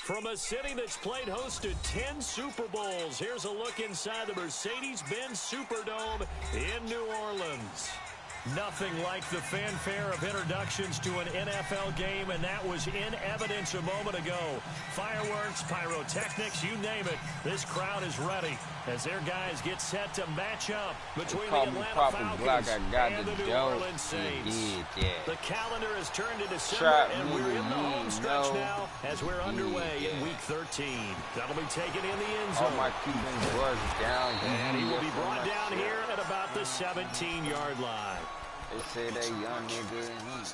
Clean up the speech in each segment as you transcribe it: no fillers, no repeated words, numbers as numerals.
From a city that's played host to 10 Super Bowls, here's a look inside the Mercedes-Benz Superdome in New Orleans. Nothing like the fanfare of introductions to an NFL game, and that was in evidence a moment ago. Fireworks, pyrotechnics, you name it. This crowd is ready as their guys get set to match up between the Atlanta Falcons and the New Orleans Saints. The calendar has turned to December, and we're in the home stretch now as we're underway in Week 13. That'll be taken in the end zone. And he will be brought down here at about the 17-yard line. They say that young nigga and he.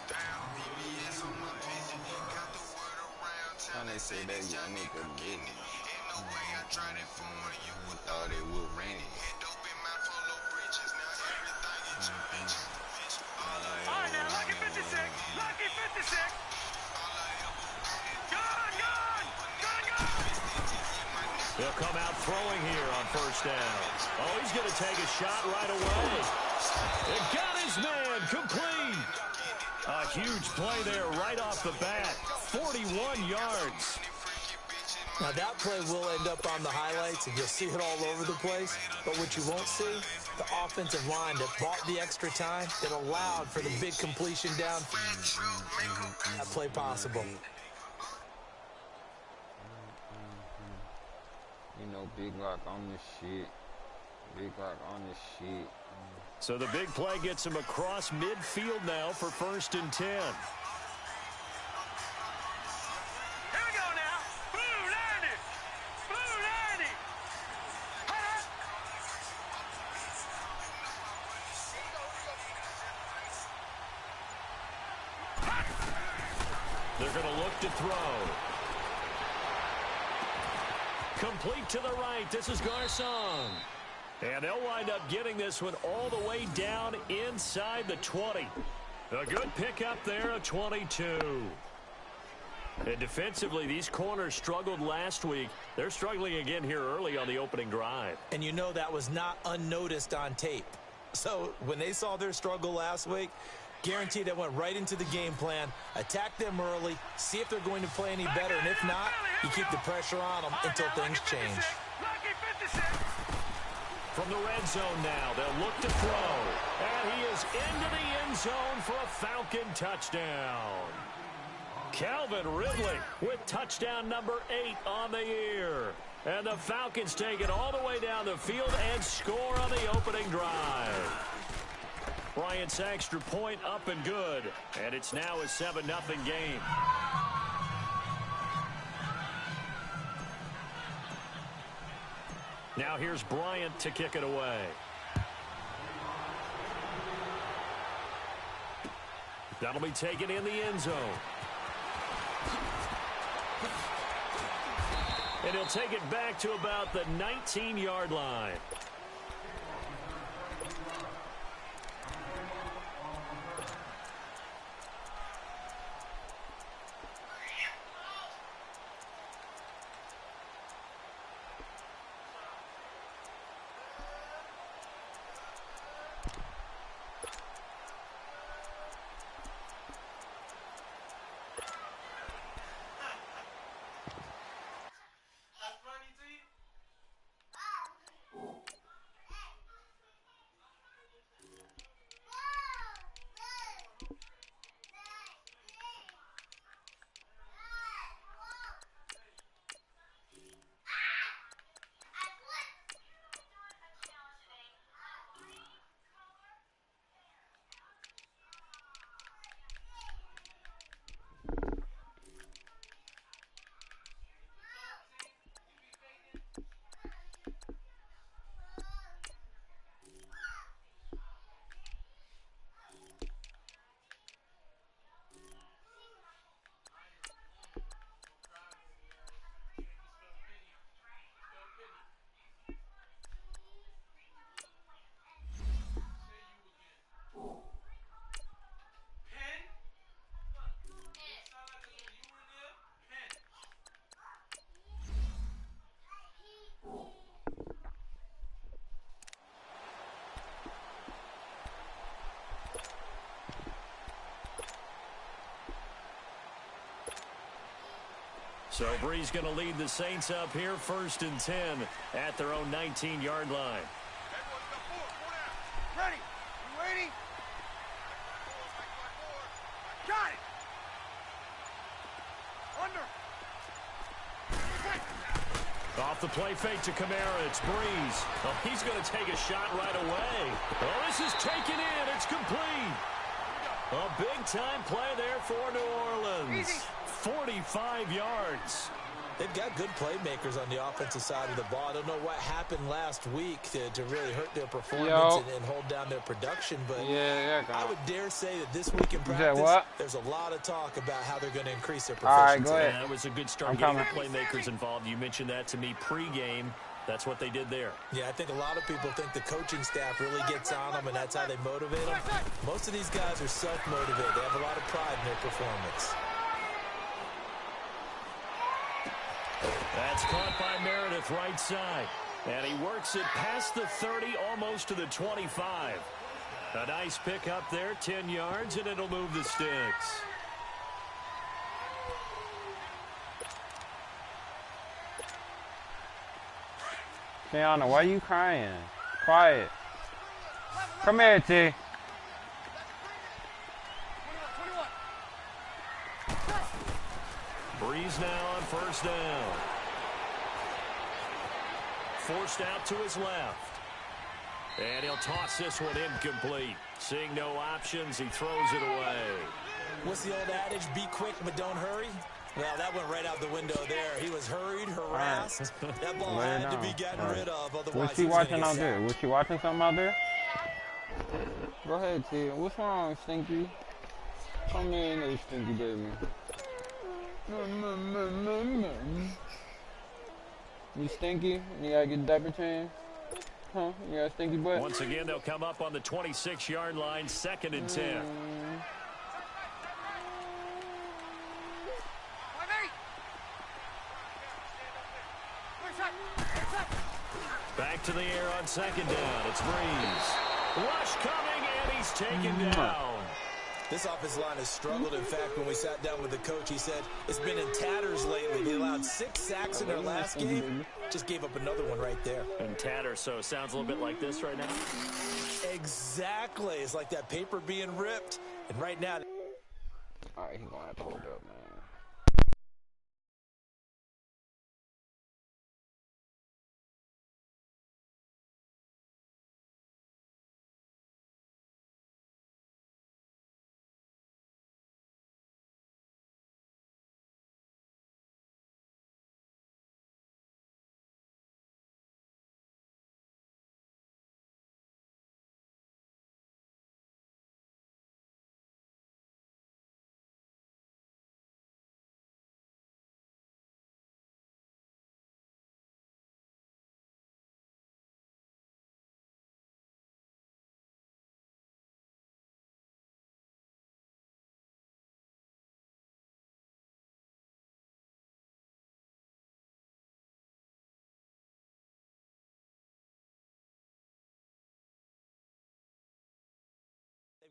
They say that young nigga getting it. Thought it would rain it. Alright now, Lucky 56! Lucky 56! Gun! He'll come out throwing here on first down. Oh, he's going to take a shot right away. It got his man complete. A huge play there right off the bat. 41 yards. Now that play will end up on the highlights, and you'll see it all over the place. But what you won't see, the offensive line that bought the extra time, that allowed for the big completion down. That play possible. You know, Big Rock on the shit. Big Rock on the shit. So the big play gets him across midfield now for 1st and 10. Here we go now. Blue 90! Blue 90! They're going to look to throw. Complete to the right. This is Garcon. And they'll wind up getting this one all the way down inside the 20. A good pickup there, a 22. And defensively, these corners struggled last week. They're struggling again here early on the opening drive. And you know that was not unnoticed on tape. So when they saw their struggle last week, guaranteed that went right into the game plan. Attack them early, see if they're going to play any better. And if not, you keep the pressure on them until things change. Lucky 56! From the red zone now, they'll look to throw. And he is into the end zone for a Falcon touchdown. Calvin Ridley with touchdown number 8 on the year. And the Falcons take it all the way down the field and score on the opening drive. Bryant's extra point up and good. And it's now a 7-0 game. Now here's Bryant to kick it away. That'll be taken in the end zone. And he'll take it back to about the 19-yard line. So Breeze going to lead the Saints up here, 1st and 10 at their own 19-yard line. Ready? You waiting? Got it. Under. Off the play fake to Kamara. It's Breeze. Oh, he's going to take a shot right away. Oh, this is taken in. It's complete. A big-time play there for New Orleans. Easy. 45 yards. They've got good playmakers on the offensive side of the ball. I don't know what happened last week to really hurt their performance and hold down their production, but I would dare say that this week in practice, there's a lot of talk about how they're going to increase their proficiency. All right, go ahead. Yeah, that was a good start getting the playmakers involved. You mentioned that to me pregame. That's what they did there. Yeah, I think a lot of people think the coaching staff really gets on them, and that's how they motivate them. Most of these guys are self-motivated. They have a lot of pride in their performance. That's caught by Meredith right side. And he works it past the 30, almost to the 25. A nice pick up there, 10 yards, and it'll move the sticks. Tiana, why are you crying? Quiet. Come here, T. Breeze now on 1st down. Forced out to his left. And he'll toss this one incomplete. Seeing no options, he throws it away. What's the old adage? Be quick, but don't hurry. Well, that went right out the window there. He was hurried, harassed. That ball had to be gotten rid of. Otherwise, what's she watching out there? Was she watching something out there? Go ahead, T. What's wrong, Stinky? Come in, little Stinky baby. You stinky? You gotta get diaper changed? Huh? You got a stinky butt? Once again, they'll come up on the 26-yard line, 2nd and 10. Back to the air on 2nd down. It's Breeze. Rush coming, and he's taken down. This offensive line has struggled. In fact, when we sat down with the coach, he said it's been in tatters lately. They allowed 6 sacks in their last game. Just gave up another one right there. And tatters, so it sounds a little bit like this right now. Exactly. It's like that paper being ripped. And right now... All right, he's going to have to hold up, man.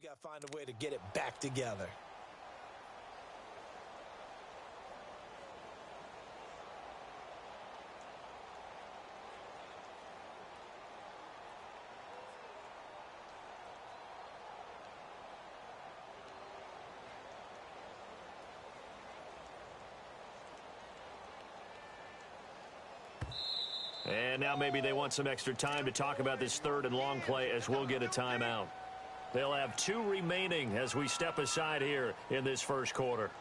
They've got to find a way to get it back together. And now maybe they want some extra time to talk about this 3rd and long play as we'll get a timeout. They'll have 2 remaining as we step aside here in this 1st quarter.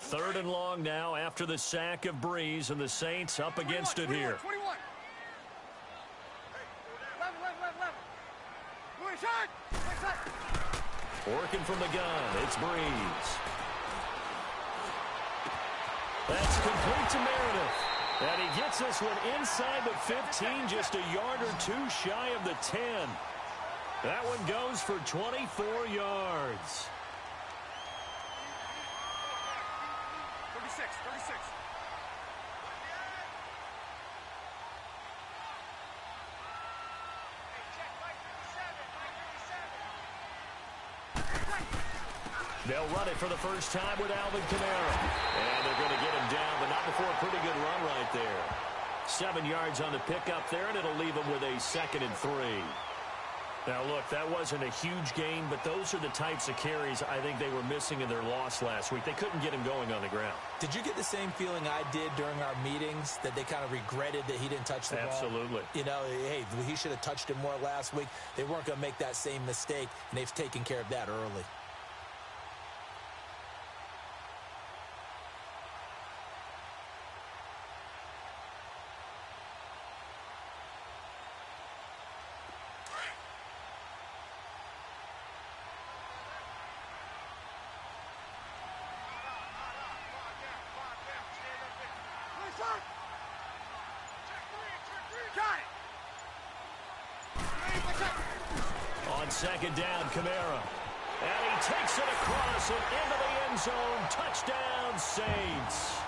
Third and long now after the sack of Breeze, and the Saints up against it here. 21. Working from the gun, it's Breeze. That's complete to Meredith. And he gets this one inside the 15, just a yard or two shy of the 10. That one goes for 24 yards. 36. They'll run it for the first time with Alvin Kamara. And they're going to get him down, but not before a pretty good run right there. 7 yards on the pickup there, and it'll leave him with a 2nd and 3. Now, look, that wasn't a huge gain, but those are the types of carries I think they were missing in their loss last week. They couldn't get him going on the ground. Did you get the same feeling I did during our meetings, that they kind of regretted that he didn't touch the ball? Absolutely. You know, hey, he should have touched it more last week. They weren't going to make that same mistake, and they've taken care of that early. On 2nd down, Kamara. And he takes it across and into the end zone. Touchdown, Saints.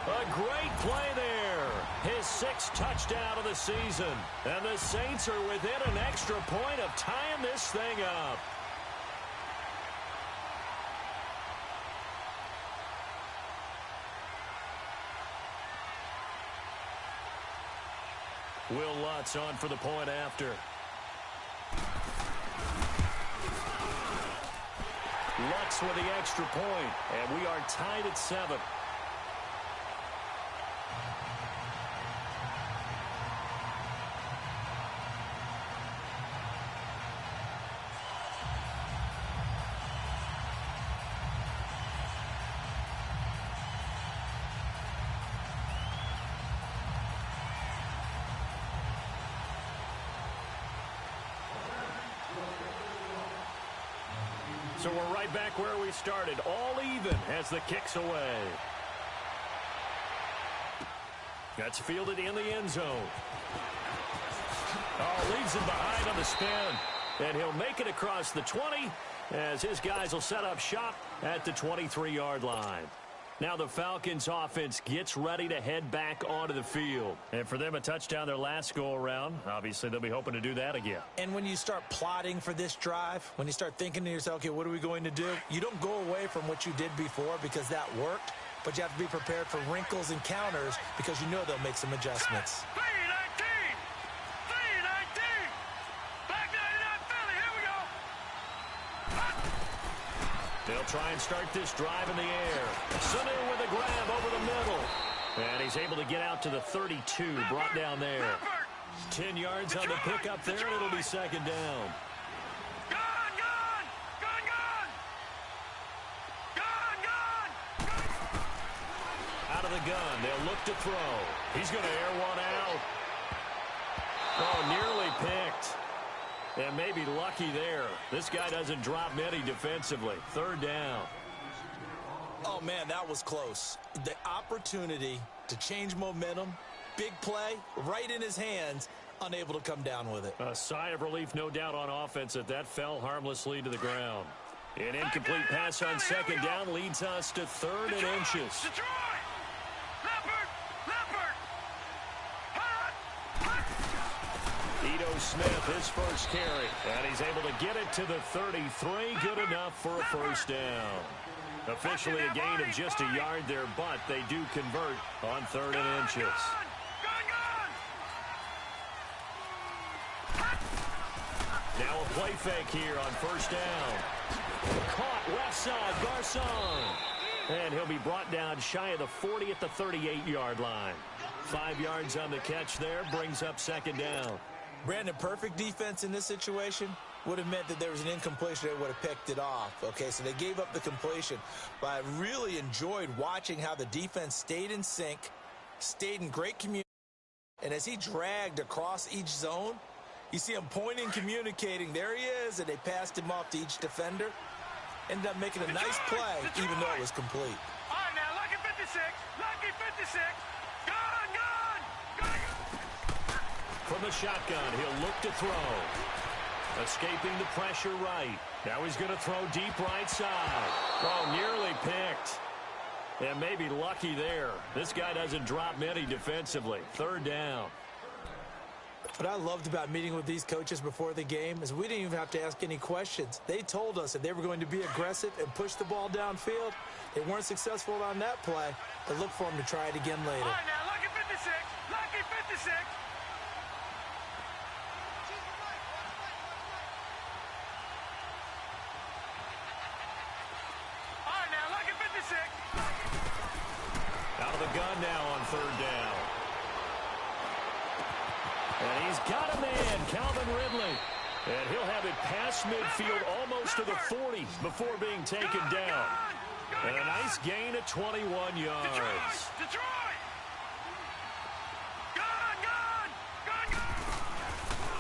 A great play there. His 6th touchdown of the season. And the Saints are within an extra point of tying this thing up. Will Lutz on for the point after. Lutz with the extra point, and we are tied at 7. So we're right back where we started, all even as the kick's away. That's fielded in the end zone. Oh, leaves him behind on the spin. And he'll make it across the 20 as his guys will set up shop at the 23-yard line. Now the Falcons offense gets ready to head back onto the field. And for them, a touchdown their last go-around. Obviously, they'll be hoping to do that again. And when you start plotting for this drive, when you start thinking to yourself, okay, what are we going to do? You don't go away from what you did before because that worked, but you have to be prepared for wrinkles and counters because you know they'll make some adjustments. 3-19! Back 99 Philly, here we go! They'll try and start this drive in the air. Sanu with a grab over the middle. And he's able to get out to the 32, brought down there. 10 yards on the pickup there, and it'll be 2nd down. Out of the gun, they'll look to throw. He's going to air one out. Oh, nearly picked. And maybe lucky there. This guy doesn't drop many defensively. 3rd down. Oh, man, that was close. The opportunity to change momentum, big play, right in his hands, unable to come down with it. A sigh of relief, no doubt, on offense that fell harmlessly to the ground. An incomplete pass on 2nd down leads us to 3rd and inches. Ito Smith, his first carry, and he's able to get it to the 33. Good enough for a 1st down. Officially a gain of just a yard there, but they do convert on 3rd and inches. Now a play fake here on 1st down. Caught left side, Garcon. And he'll be brought down shy of the 40 at the 38-yard line. 5 yards on the catch there, brings up 2nd down. Brandon, perfect defense in this situation would have meant that there was an incompletion. They would have picked it off. Okay, so they gave up the completion. But I really enjoyed watching how the defense stayed in sync, stayed in great communication. And as he dragged across each zone, you see him pointing, communicating. There he is, and they passed him off to each defender. Ended up making a nice play, even though it was complete. All right, now, lucky 56. Lucky 56. Gone, gone. the shotgun. He'll look to throw. Escaping the pressure right. Now he's going to throw deep right side. Oh, nearly picked. And maybe lucky there. This guy doesn't drop many defensively. Third down. What I loved about meeting with these coaches before the game is we didn't even have to ask any questions. They told us that they were going to be aggressive and push the ball downfield. They weren't successful on that play, but look for them to try it again later. All right, now, lucky 56. Lucky 56. All right, now, lucky 56. Out of the gun now on third down. And he's got a man, Calvin Ridley. And he'll have it past midfield almost to the 40 before being taken down. And a nice gain of 21 yards. Detroit! Gone!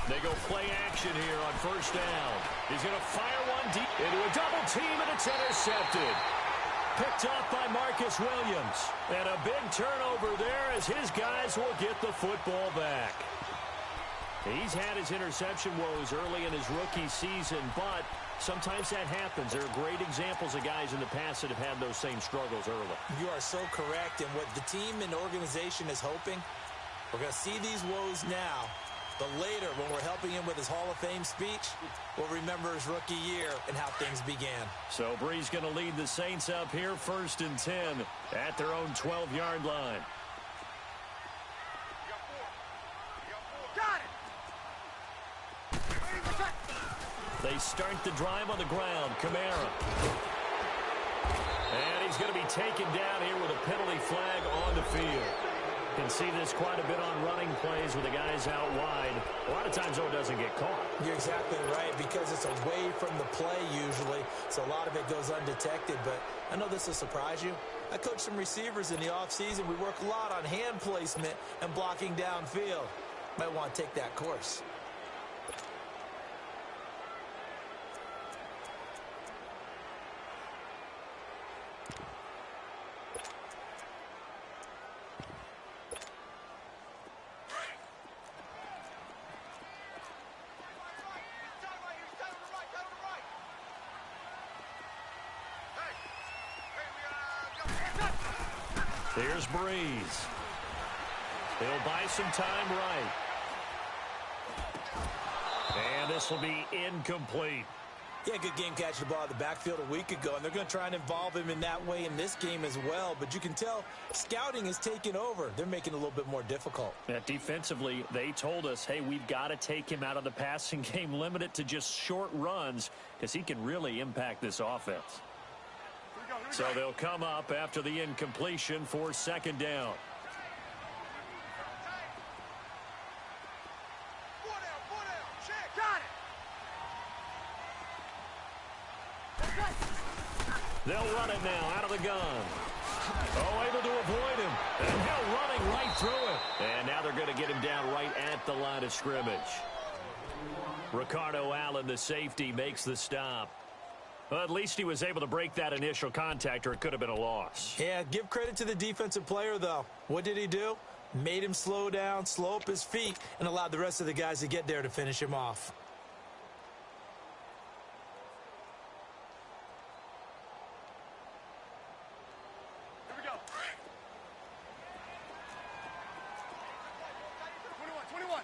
They go play action here on first down. He's going to fire one deep into a double team, and it's intercepted. Picked off by Marcus Williams. And a big turnover there as his guys will get the football back. He's had his interception woes early in his rookie season, but sometimes that happens. There are great examples of guys in the past that have had those same struggles early. You are so correct. And what the team and organization is hoping, we're going to see these woes now, but later when we're helping him with his Hall of Fame speech, we'll remember his rookie year and how things began. So Bree's going to lead the Saints up here, 1st and 10 at their own 12-yard line. They start the drive on the ground. Kamara. And he's going to be taken down here with a penalty flag on the field. Can see this quite a bit on running plays with the guys out wide. A lot of times, though, it doesn't get caught. You're exactly right, because it's away from the play usually, so a lot of it goes undetected. But I know this will surprise you. I coach some receivers in the offseason. We work a lot on hand placement and blocking downfield. Might want to take that course. Here's Breeze. He'll buy some time right. And this will be incomplete. Yeah, good game catching the ball in the backfield a week ago, and they're going to try and involve him in that way in this game as well. But you can tell scouting is taking over. They're making it a little bit more difficult. Yeah, defensively, they told us, hey, we've got to take him out of the passing game, limit it to just short runs, because he can really impact this offense. So they'll come up after the incompletion for 2nd down. They'll run it now out of the gun. Oh, able to avoid him. And now running right through it. And now they're going to get him down right at the line of scrimmage. Ricardo Allen, the safety, makes the stop. Well, at least he was able to break that initial contact, or it could have been a loss. Yeah, give credit to the defensive player, though. What did he do? Made him slow down, slow up his feet, and allowed the rest of the guys to get there to finish him off. Here we go. 21.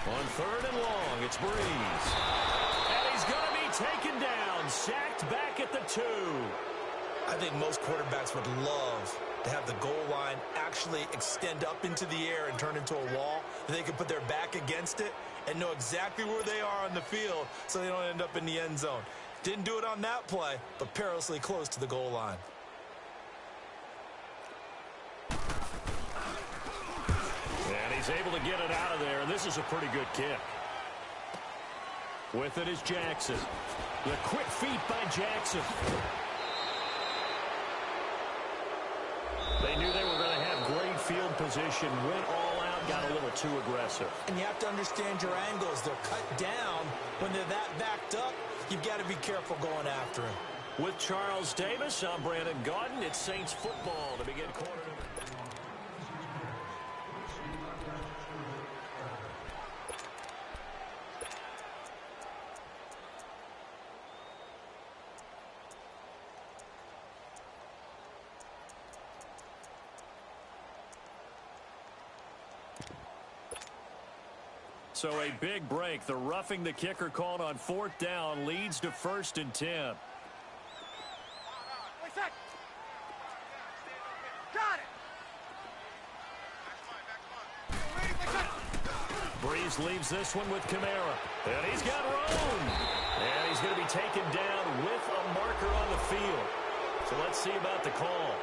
On 3rd and long, it's Breeze. And he's going to be taken down, sacked back at the 2. I think most quarterbacks would love to have the goal line actually extend up into the air and turn into a wall. And they can put their back against it and know exactly where they are on the field so they don't end up in the end zone. Didn't do it on that play, but perilously close to the goal line. And he's able to get it out of there, and this is a pretty good kick. With it is Jackson. The quick feet by Jackson. They knew they were going to have great field position, went all out, got a little too aggressive. And you have to understand your angles. They're cut down. When they're that backed up, you've got to be careful going after him. With Charles Davis, I'm Brandon Gaudin. It's Saints football to begin quarter number. So a big break. The roughing the kicker called on 4th down leads to 1st and 10. Got it. Breeze leaves this one with Kamara. And he's got room. And he's going to be taken down with a marker on the field. So let's see about the call.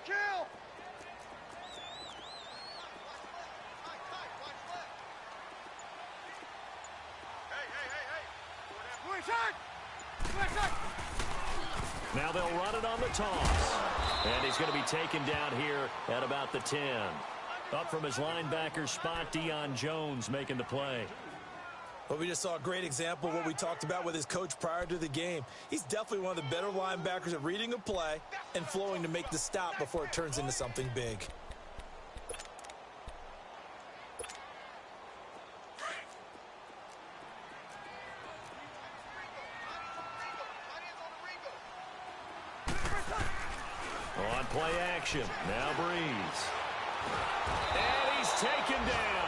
Kill! Now they'll run it on the toss. And he's going to be taken down here at about the 10. Up from his linebacker spot, Deion Jones making the play. Well, we just saw a great example of what we talked about with his coach prior to the game. He's definitely one of the better linebackers at reading a play and flowing to make the stop before it turns into something big. On play action, now Breeze. And he's taken down.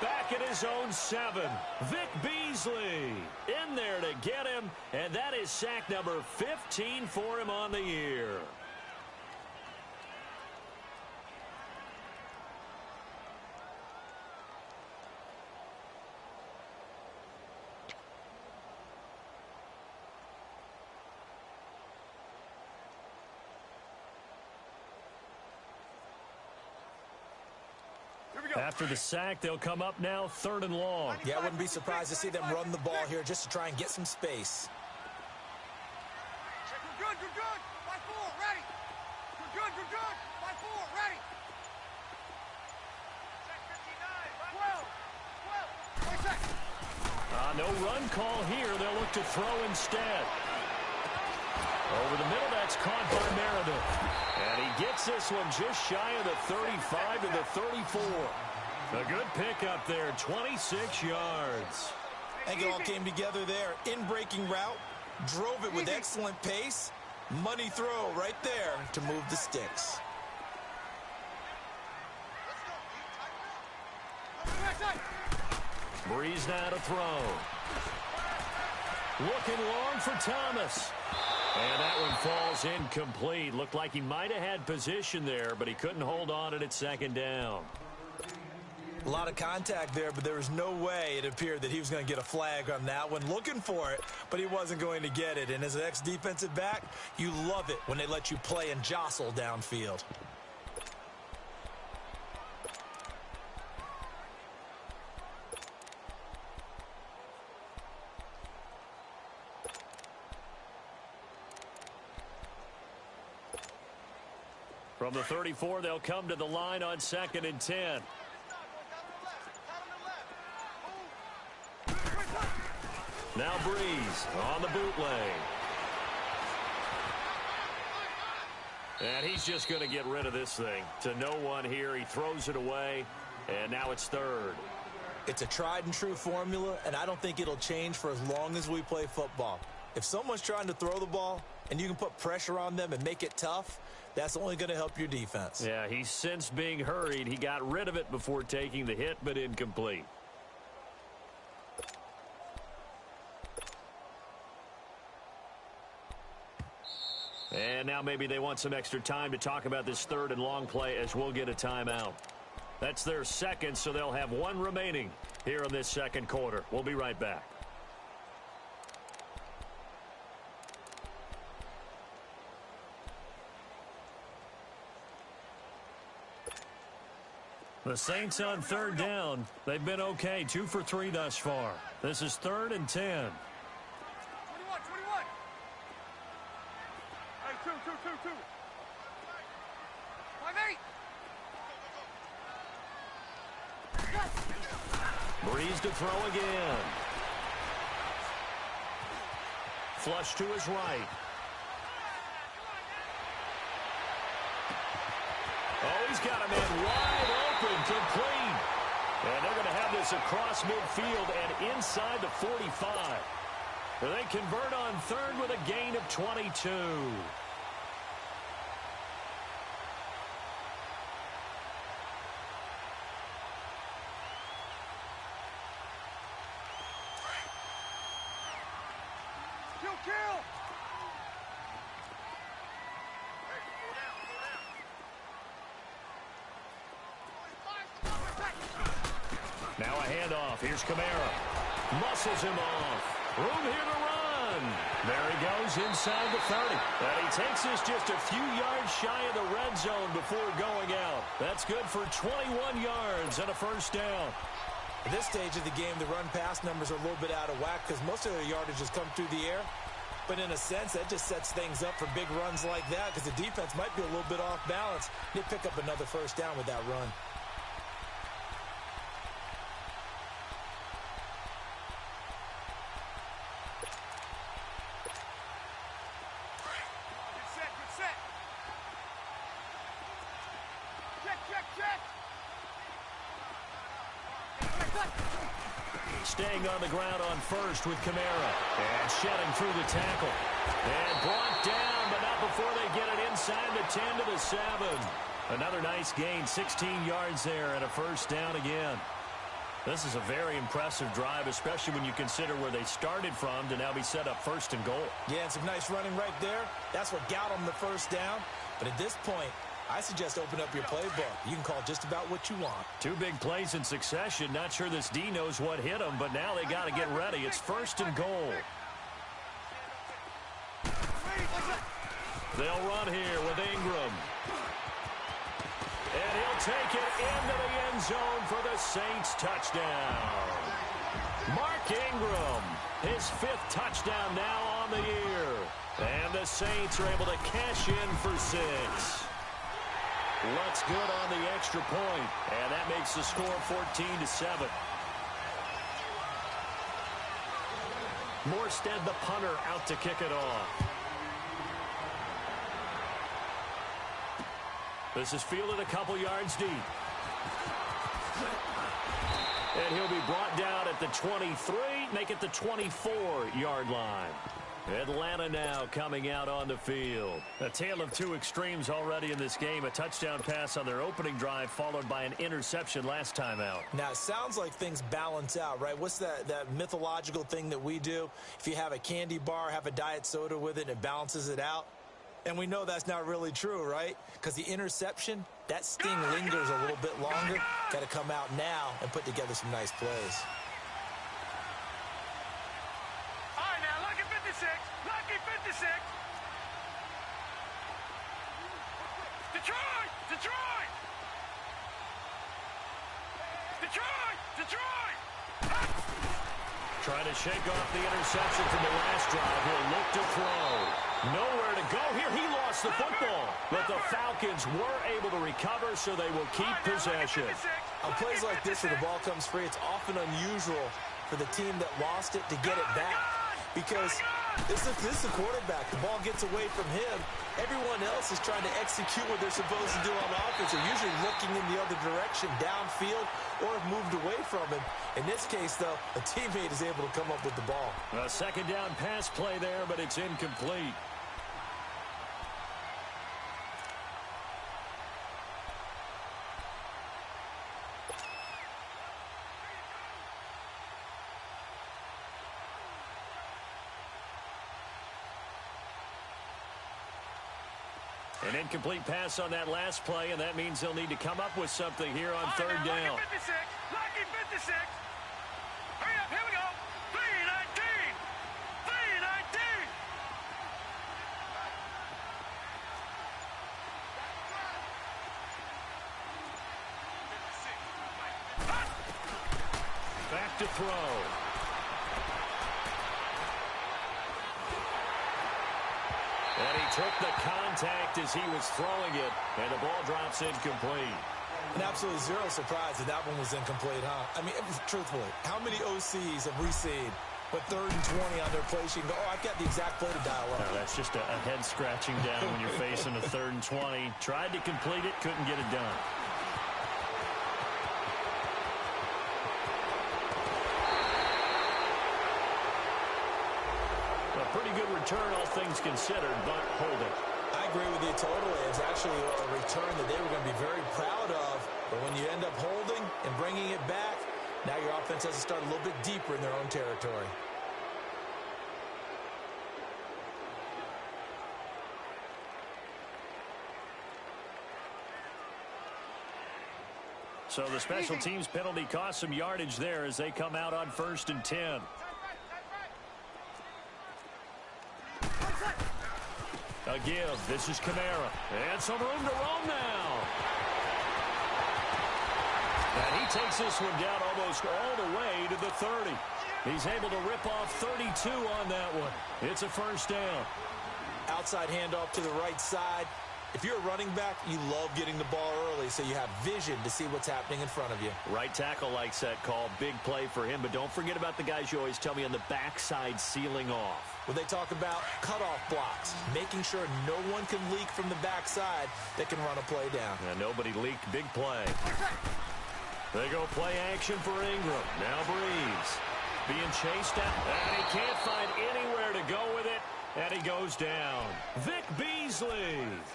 Back at his own 7. Vic Beasley in there to get him, and that is sack number 15 for him on the year. After the sack, they'll come up now 3rd and long. Yeah, I wouldn't be surprised to see them run the ball here just to try and get some space. We're good. 5-4, ready. We're good. 5-4, ready. 12. No run call here. They'll look to throw instead. Over the middle, that's caught by Meredith. And he gets this one just shy of the 35 to the 34. A good pickup there, 26 yards. I think it all came together there. In-breaking route, drove it with excellent pace. Money throw right there to move the sticks. Breeze now to throw. Looking long for Thomas. And that one falls incomplete. Looked like he might have had position there, but he couldn't hold on at 2nd down. A lot of contact there, but there was no way it appeared that he was going to get a flag on that one. Looking for it, but he wasn't going to get it. And as an ex-defensive back, you love it when they let you play and jostle downfield. From the 34, they'll come to the line on 2nd and 10. Now Breeze on the bootleg. And he's just going to get rid of this thing. To no one here. He throws it away, and now it's 3rd. It's a tried-and-true formula, and I don't think it'll change for as long as we play football. If someone's trying to throw the ball and you can put pressure on them and make it tough, that's only going to help your defense. Yeah, he's since being hurried. He got rid of it before taking the hit, but incomplete. And now maybe they want some extra time to talk about this 3rd and long play as we'll get a timeout. That's their 2nd, so they'll have 1 remaining here in this 2nd quarter. We'll be right back. The Saints on 3rd down. They've been okay, 2 for 3 thus far. This is 3rd and 10. 21. Hey, 2. 5-8. Breeze to throw again. flush to his right. Oh, he's got a man wide open, complete. And they're going to have this across midfield and inside the 45. They convert on third with a gain of 22. Kill! Now a handoff. Here's Kamara. Muscles him off. Room here to run. There he goes inside the 30. And he takes us just a few yards shy of the red zone before going out. That's good for 21 yards and a first down. At this stage of the game, the run-pass numbers are a little bit out of whack because most of their yardage has come through the air. But in a sense, that just sets things up for big runs like that because the defense might be a little bit off balance. They pick up another first down with that run. Staying on the ground on first with Kamara. And shedding through the tackle. And brought down, but not before they get it inside the 10 to the 7. Another nice gain, 16 yards there and a first down again. This is a very impressive drive, especially when you consider where they started from to now be set up first and goal. Yeah, and some nice running right there. That's what got them the first down. But at this point, I suggest open up your playbook. You can call just about what you want. Two big plays in succession. Not sure this D knows what hit them, but now they got to get ready. It's first and goal. They'll run here with Ingram. And he'll take it into the end zone for the Saints touchdown. Mark Ingram, his 5th touchdown now on the year. And the Saints are able to cash in for 6. Looks good on the extra point, and that makes the score 14-7. Morstead, the punter, out to kick it off. This is fielded a couple yards deep. And he'll be brought down at the 23, make it the 24-yard line. Atlanta now coming out on the field. A tale of two extremes already in this game. A touchdown pass on their opening drive followed by an interception last time out. Now, it sounds like things balance out, right? What's that mythological thing that we do? If you have a candy bar, have a diet soda with it, it balances it out. And we know that's not really true, right? Because the interception, that sting lingers a little bit longer. Got to come out now and put together some nice plays. Trying to shake off the interception from the last drive. He'll look to throw. Nowhere to go here. He lost the football. But the Falcons were able to recover, so they will keep possession. On plays like this where the ball comes free, it's often unusual for the team that lost it to get it back. Because this is the quarterback. The ball gets away from him. Everyone else is trying to execute what they're supposed to do on offense. They're usually looking in the other direction, downfield, or have moved away from him. In this case, though, a teammate is able to come up with the ball. A second down pass play there, but it's incomplete. An incomplete pass on that last play, and that means they'll need to come up with something here on third down. Lucky 56. Hurry up, here we go. 3-19. Back to throw. And he took the contact as he was throwing it, and the ball drops incomplete. And absolutely zero surprise that that one was incomplete, huh? I mean, truthfully, how many OCs have we seen But 3rd and 20 on their play sheet. Oh, I've got the exact play to dial up. No, that's just a head scratching down when you're facing a 3rd and 20. Tried to complete it, couldn't get it done. A pretty good return, all things considered, but holding. I agree with you totally. It's actually a return that they were going to be very proud of. But when you end up holding and bringing it back, now your offense has to start a little bit deeper in their own territory. So the special teams penalty cost some yardage there as they come out on 1st and 10. A give. This is Kamara. And some room to roam now. And he takes this one down almost all the way to the 30. He's able to rip off 32 on that one. It's a 1st down. Outside handoff to the right side. If you're a running back, you love getting the ball early so you have vision to see what's happening in front of you. Right tackle likes that call. Big play for him. But don't forget about the guys you always tell me on the backside sealing off. When they talk about cutoff blocks, making sure no one can leak from the backside that can run a play down. And nobody leaked. Big play. They go play action for Ingram. Now Breeze. Being chased out. And he can't find anywhere to go with it. And he goes down. Vic Beasley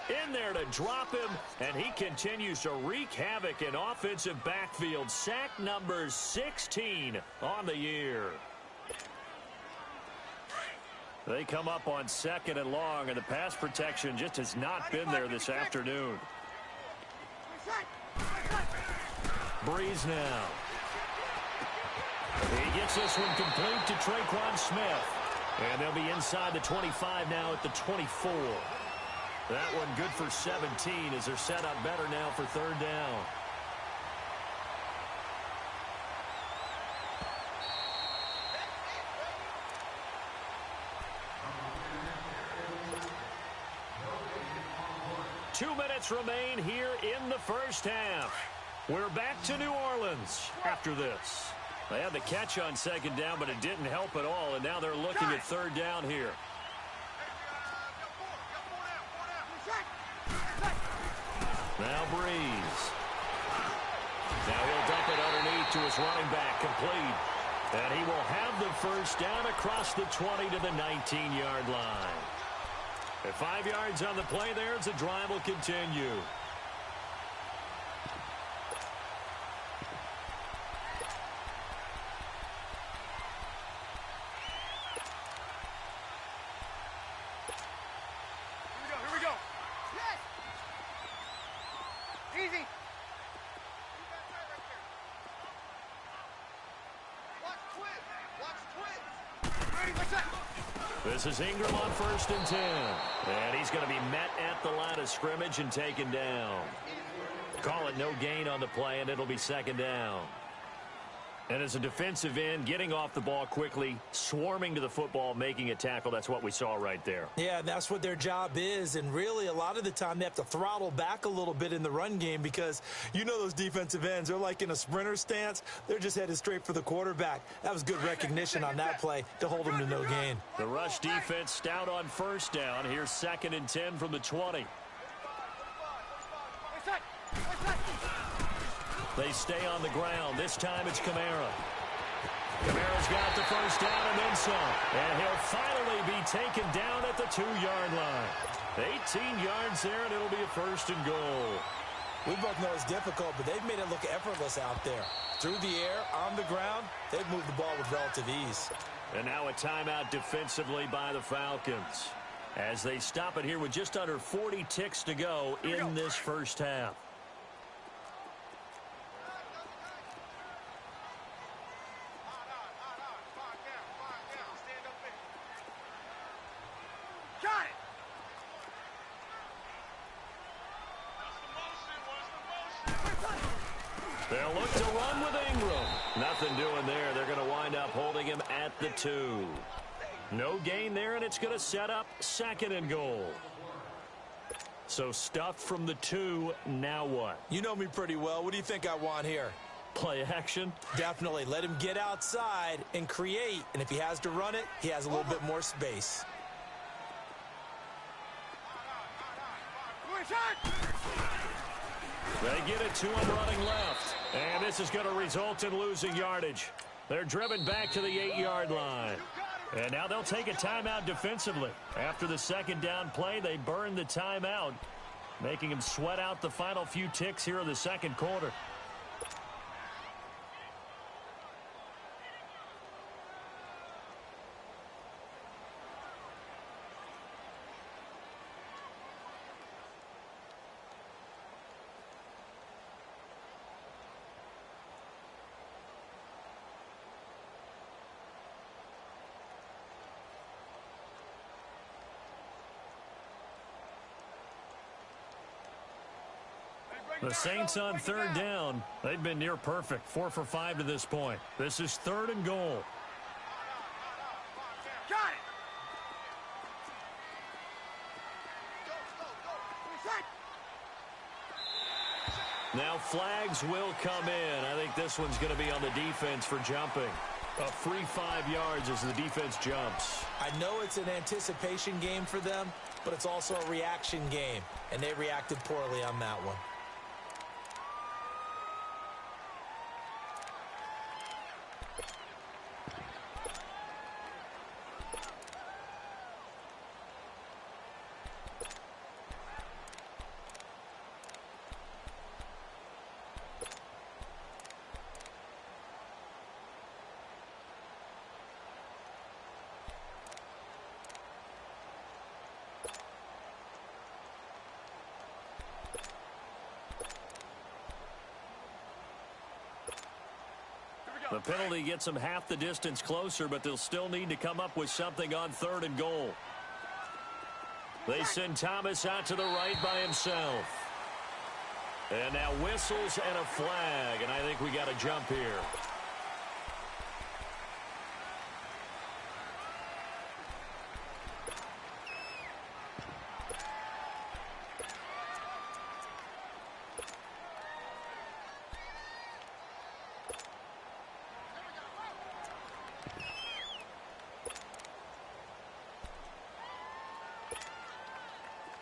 in there to drop him. And he continues to wreak havoc in offensive backfield. Sack number 16 on the year. They come up on 2nd and long, and the pass protection just has not been there this afternoon. Breeze now. He gets this one complete to Traquan Smith. And they'll be inside the 25 now at the 24. That one good for 17 as they're set up better now for 3rd down. Two minutes remain here in the 1st half. We're back to New Orleans after this. They had the catch on 2nd down, but it didn't help at all, and now they're looking at 3rd down here. Now Breeze. Now he'll dump it underneath to his running back, complete. And he will have the 1st down across the 20 to the 19-yard line. At 5 yards on the play there, as the drive will continue. This is Ingram on 1st and 10. And he's going to be met at the line of scrimmage and taken down. Call it no gain on the play, and it'll be 2nd down. And as a defensive end, getting off the ball quickly, swarming to the football, making a tackle, that's what we saw right there. Yeah, that's what their job is. And really, a lot of the time, they have to throttle back a little bit in the run game because you know those defensive ends, they're like in a sprinter stance. They're just headed straight for the quarterback. That was good recognition on that play to hold them to no gain. The rush defense stout on 1st down. Here's 2nd and 10 from the 20. They stay on the ground. This time it's Kamara. Kamara's got the 1st down and then some. And he'll finally be taken down at the 2-yard line. 18 yards there, and it'll be a 1st and goal. We both know it's difficult, but they've made it look effortless out there. Through the air, on the ground, they've moved the ball with relative ease. And now a timeout defensively by the Falcons as they stop it here with just under 40 ticks to go in this 1st half. They'll look to run with Ingram. Nothing doing there. They're going to wind up holding him at the 2. No gain there, and it's going to set up 2nd and goal. So stuffed from the 2, now what? You know me pretty well. What do you think I want here? Play action. Definitely. Let him get outside and create. And if he has to run it, he has a little bit more space. They get it to him running left. And this is going to result in losing yardage. They're driven back to the 8-yard line. And now they'll take a timeout defensively. After the second down play, they burn the timeout, making him sweat out the final few ticks here in the second quarter. The Saints on third down. They've been near perfect. 4 for 5 to this point. This is 3rd and goal. Got it. Now flags will come in. I think this one's going to be on the defense for jumping. A free 5 yards as the defense jumps. I know it's an anticipation game for them, but it's also a reaction game, and they reacted poorly on that one. The penalty gets them half the distance closer, but they'll still need to come up with something on 3rd and goal. They send Thomas out to the right by himself. And now whistles and a flag, and I think we got a jump here.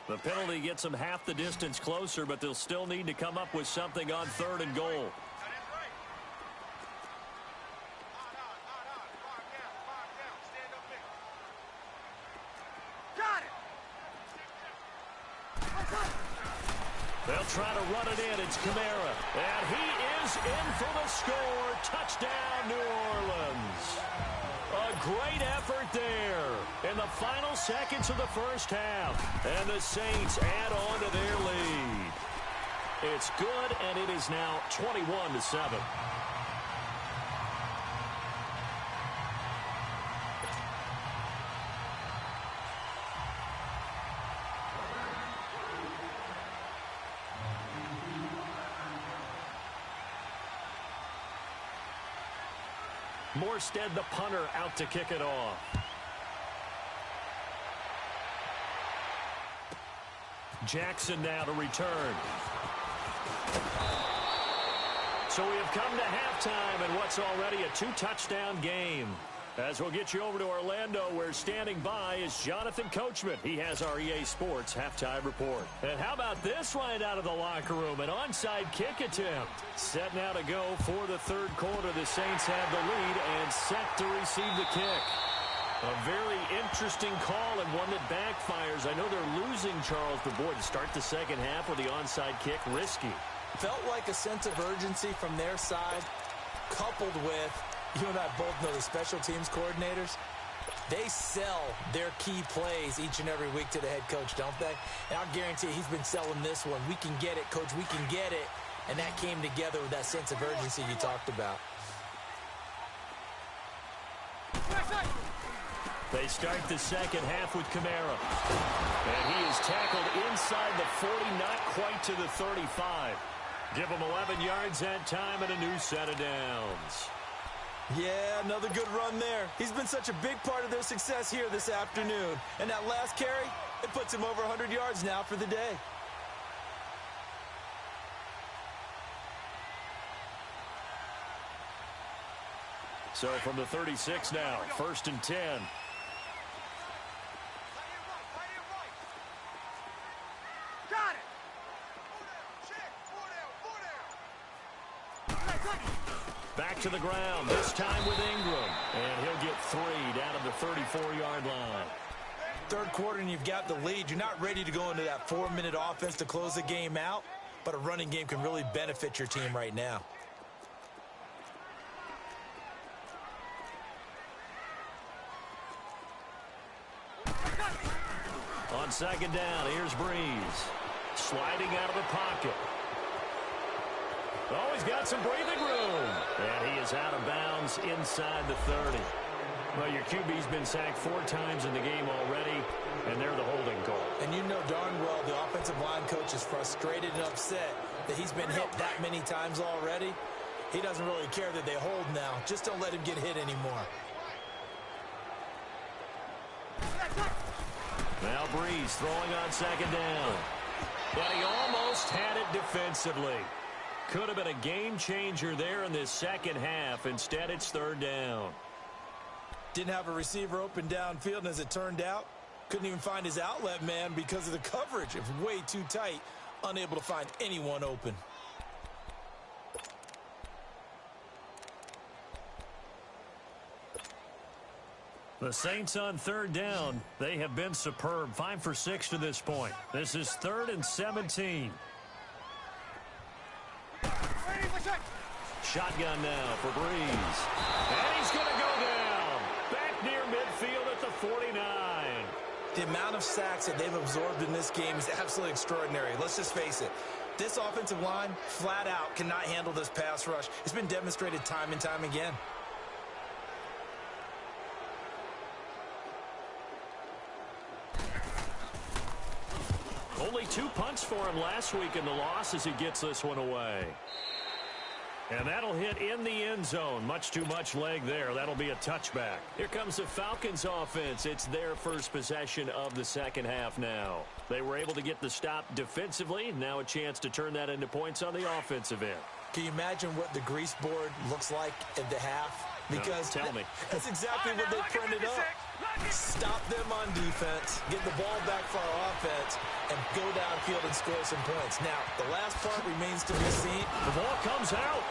The penalty gets them half the distance closer, but they'll still need to come up with something on 3rd and goal. They'll try to run it in. It's Kamara. And he is in for the score. Touchdown, New Orleans. A great effort there in the final seconds of the first half. And the Saints add on to their lead. It's good, and it is now 21-7. Morstead, the punter, out to kick it off. Jackson now to return. So we have come to halftime in what's already a 2-touchdown game. As we'll get you over to Orlando, where standing by is Jonathan Coachman. He has our EA Sports halftime report. And how about this right out of the locker room? An onside kick attempt. Set now to go for the third quarter. The Saints have the lead and set to receive the kick. A very interesting call and one that backfires. I know they're losing Charles, but boy, to start the second half with the onside kick, risky. Felt like a sense of urgency from their side, coupled with, you and I both know the special teams coordinators, they sell their key plays each and every week to the head coach, don't they? And I'll guarantee you he's been selling this one. We can get it, coach, we can get it. And that came together with that sense of urgency you talked about. They start the second half with Kamara. And he is tackled inside the 40, not quite to the 35. Give him 11 yards that time and a new set of downs. Yeah, another good run there. He's been such a big part of their success here this afternoon. And that last carry, it puts him over 100 yards now for the day. So from the 36 now, 1st and 10. Got it. Back to the ground, this time with Ingram. And he'll get 3 down at the 34-yard line. Third quarter and you've got the lead. You're not ready to go into that 4-minute offense to close the game out, but a running game can really benefit your team right now. On 2nd down, here's Breeze. Sliding out of the pocket. Oh, he's got some breathing room. And he is out of bounds inside the 30. Well, your QB's been sacked 4 times in the game already, and they're the holding call. And you know darn well the offensive line coach is frustrated and upset that he's been hit that many times already. He doesn't really care that they hold now. Just don't let him get hit anymore. Now Breeze throwing on 2nd down. But he almost had it defensively. Could have been a game changer there in this second half. Instead, it's 3rd down. Didn't have a receiver open downfield, and as it turned out, couldn't even find his outlet man because of the coverage. It was way too tight, unable to find anyone open. The Saints on 3rd down. They have been superb. 5 for 6 to this point. This is 3rd and 17. Shotgun now for Breeze. And he's going to go down. Back near midfield at the 49. The amount of sacks that they've absorbed in this game is absolutely extraordinary. Let's just face it. This offensive line, flat out, cannot handle this pass rush. It's been demonstrated time and time again. Only 2 punts for him last week in the loss as he gets this one away. And that'll hit in the end zone. Much too much leg there. That'll be a touchback. Here comes the Falcons offense. It's their first possession of the second half now. They were able to get the stop defensively. Now a chance to turn that into points on the offensive end. Can you imagine what the grease board looks like at the half? Because no, tell me. That's exactly what they printed up. Stop them on defense, get the ball back for our offense, and go downfield and score some points. Now, the last part remains to be seen. The ball comes out.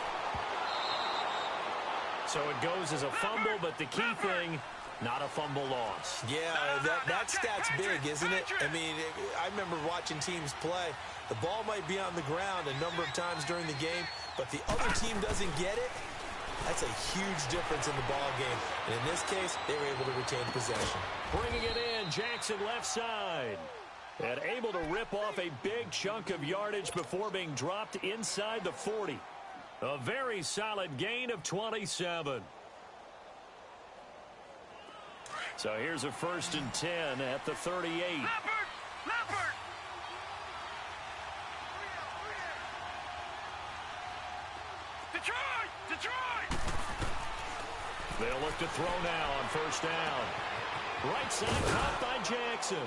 So it goes as a fumble, but the key thing, not a fumble loss. Yeah, that stat's big, isn't it? I mean, I remember watching teams play. The ball might be on the ground a number of times during the game, but the other team doesn't get it. That's a huge difference in the ball game. And in this case, they were able to retain possession. Bringing it in, Jackson left side. And able to rip off a big chunk of yardage before being dropped inside the 40. A very solid gain of 27. So here's a 1st and 10 at the 38. Leopard! Detroit! They'll look to throw now on 1st down. Right side caught by Jackson.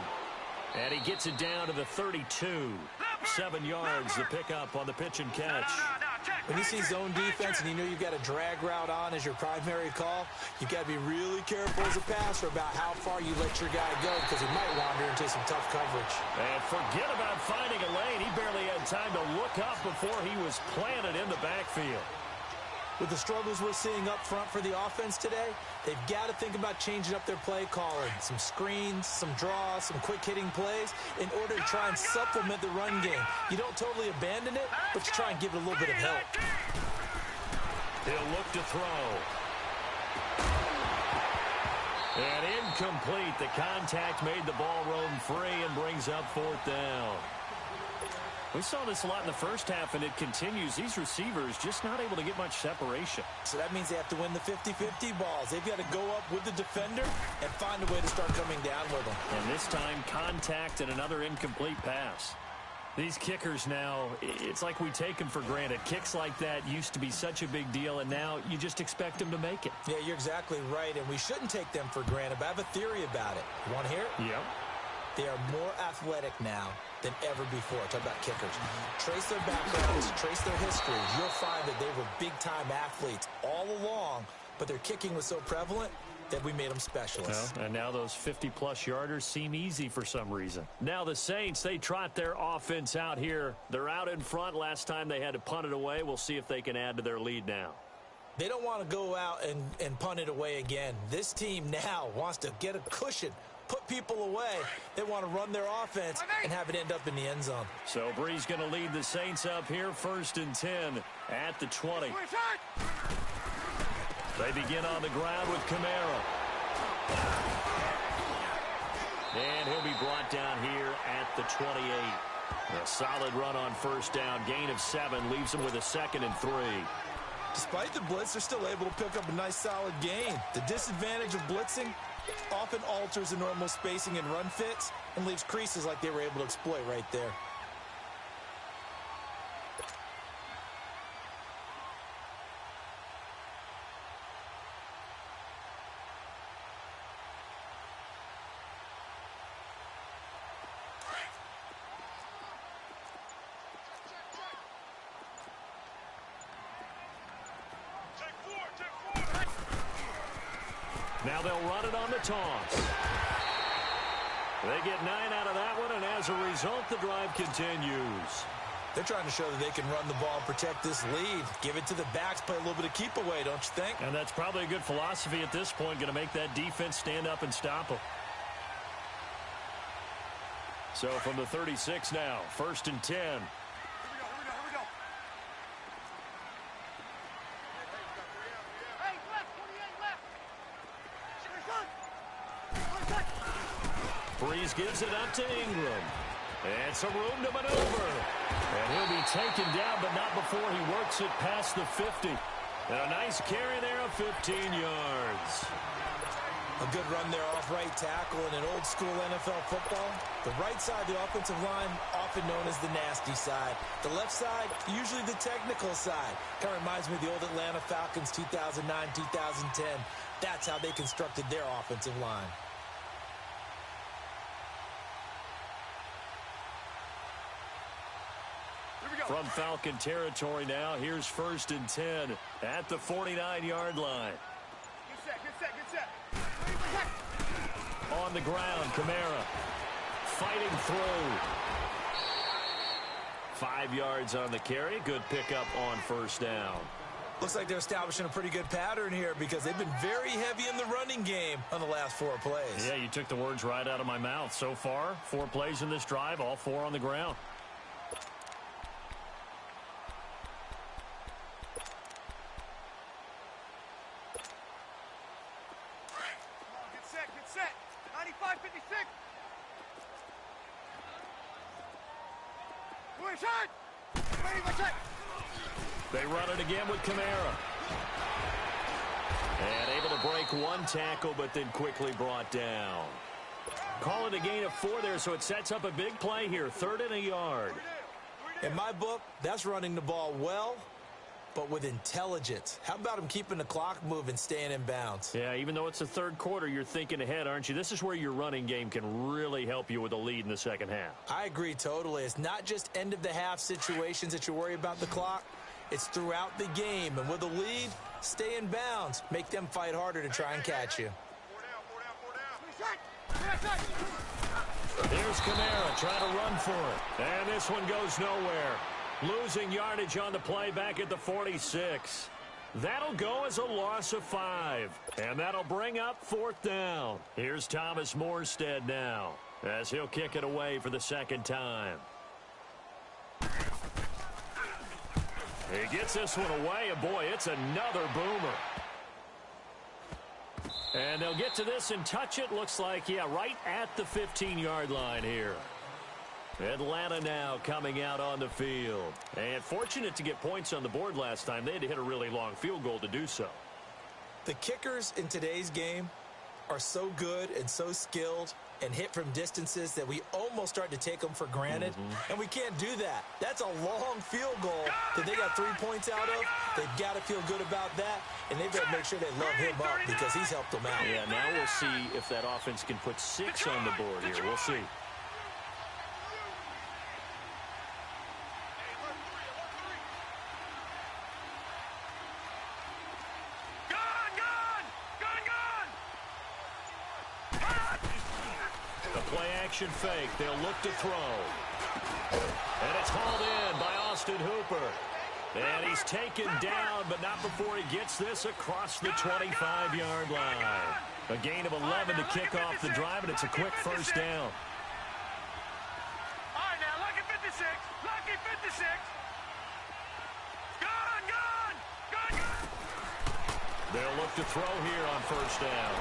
And he gets it down to the 32. 7 yards, the pickup on the pitch and catch. When you see zone defense and you know you've got a drag route on as your primary call, you've got to be really careful as a passer about how far you let your guy go because he might wander into some tough coverage. And forget about finding a lane. He barely had time to look up before he was planted in the backfield. With the struggles we're seeing up front for the offense today, they've got to think about changing up their play calling. Some screens, some draws, some quick-hitting plays in order to try and supplement the run game. You don't totally abandon it, but you try and give it a little bit of help. He'll look to throw. And incomplete. The contact made the ball roam free and brings up 4th down. We saw this a lot in the first half, and it continues. These receivers just not able to get much separation. So that means they have to win the 50-50 balls. They've got to go up with the defender and find a way to start coming down with them. And this time, contact and another incomplete pass. These kickers now, it's like we take them for granted. Kicks like that used to be such a big deal, and now you just expect them to make it. Yeah, you're exactly right, and we shouldn't take them for granted, but I have a theory about it. You want to hear it? Yep. They are more athletic now than ever before. Talk about kickers. Trace their backgrounds, trace their histories. You'll find that they were big-time athletes all along, but their kicking was so prevalent that we made them specialists. Well, and now those 50-plus yarders seem easy for some reason. Now the Saints, they trot their offense out here. They're out in front. Last time they had to punt it away. We'll see if they can add to their lead now. They don't want to go out and punt it away again. This team now wants to get a cushion, put people away. They want to run their offense and have it end up in the end zone. So Bree's going to lead the Saints up here, 1st and 10 at the 20. They begin on the ground with Kamara. And he'll be brought down here at the 28. A solid run on 1st down. Gain of 7 leaves him with a 2nd and 3. Despite the blitz, they're still able to pick up a nice solid gain. The disadvantage of blitzing often alters the normal spacing and run fits and leaves creases like they were able to exploit right there. Now they'll run it on the toss. They get 9 out of that one, and as a result, the drive continues. They're trying to show that they can run the ball and protect this lead. Give it to the backs, play a little bit of keep away, don't you think? And that's probably a good philosophy at this point, going to make that defense stand up and stop them. So from the 36 now, 1st and 10. Breeze gives it up to Ingram. And some room to maneuver. And he'll be taken down, but not before he works it past the 50. And a nice carry there of 15 yards. A good run there off right tackle in an old school NFL football. The right side of the offensive line, often known as the nasty side. The left side, usually the technical side. Kind of reminds me of the old Atlanta Falcons 2009, 2010. That's how they constructed their offensive line. From Falcon territory now, here's 1st and 10 at the 49-yard line. Good set. On the ground, Kamara fighting through. 5 yards on the carry. Good pickup on 1st down. Looks like they're establishing a pretty good pattern here because they've been very heavy in the running game on the last 4 plays. Yeah, you took the words right out of my mouth. So far, 4 plays in this drive, all 4 on the ground. Good set. 95-56. They run it again with Kamara. And able to break 1 tackle, but then quickly brought down. Call it a gain of 4 there, so it sets up a big play here. 3rd and a yard. In my book, that's running the ball well, but with intelligence. How about him keeping the clock moving, staying in bounds? Yeah, even though it's the 3rd quarter, you're thinking ahead, aren't you? This is where your running game can really help you with a lead in the 2nd half. I agree totally. It's not just end-of-the-half situations that you worry about the clock. It's throughout the game. And with a lead, stay in bounds. Make them fight harder to try and catch you. Here's Kamara trying to run for it. And this one goes nowhere. Losing yardage on the play back at the 46. That'll go as a loss of 5. And that'll bring up 4th down. Here's Thomas Morstead now as he'll kick it away for the 2nd time. He gets this one away, and boy, it's another boomer. And they'll get to this and touch it. Looks like, yeah, right at the 15-yard line here. Atlanta now coming out on the field. And fortunate to get points on the board last time. They had to hit a really long field goal to do so. The kickers in today's game are so good and so skilled and hit from distances that we almost start to take them for granted. And we can't do that. That's a long field goal that they got 3 points out of. They've got to feel good about that, and they've got to make sure they love him up because he's helped them out. Yeah, now we'll see if that offense can put 6 on the board here. We'll see. play action fake. They'll look to throw. And it's hauled in by Austin Hooper. And he's taken down, but not before he gets this across the 25-yard line. A gain of 11 to kick off the drive, and it's a quick first down. All right, now, lucky 56. Lucky 56. Gone. They'll look to throw here on first down.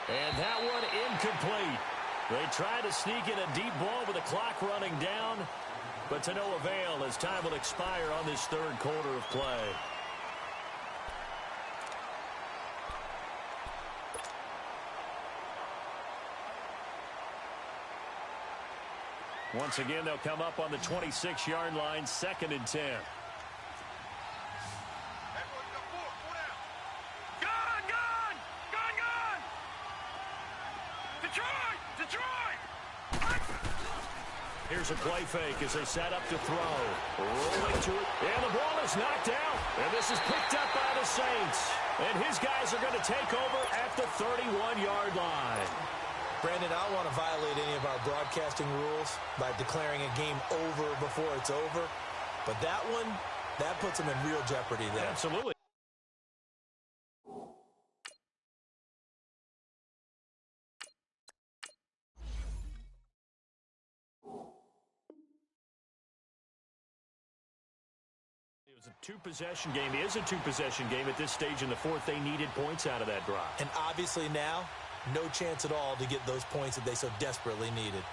And that one incomplete. They try to sneak in a deep ball with the clock running down, but to no avail as time will expire on this third quarter of play. Once again, they'll come up on the 26-yard line, 2nd and 10. Here's a play fake as they set up to throw. Rolling to it, and the ball is knocked out. And this is picked up by the Saints. And his guys are going to take over at the 31-yard line. Brandon, I don't want to violate any of our broadcasting rules by declaring a game over before it's over. But that one, that puts them in real jeopardy there. Absolutely. It was a two-possession game. It is a two-possession game at this stage in the fourth. They needed points out of that drive. And obviously now, no chance at all to get those points that they so desperately needed.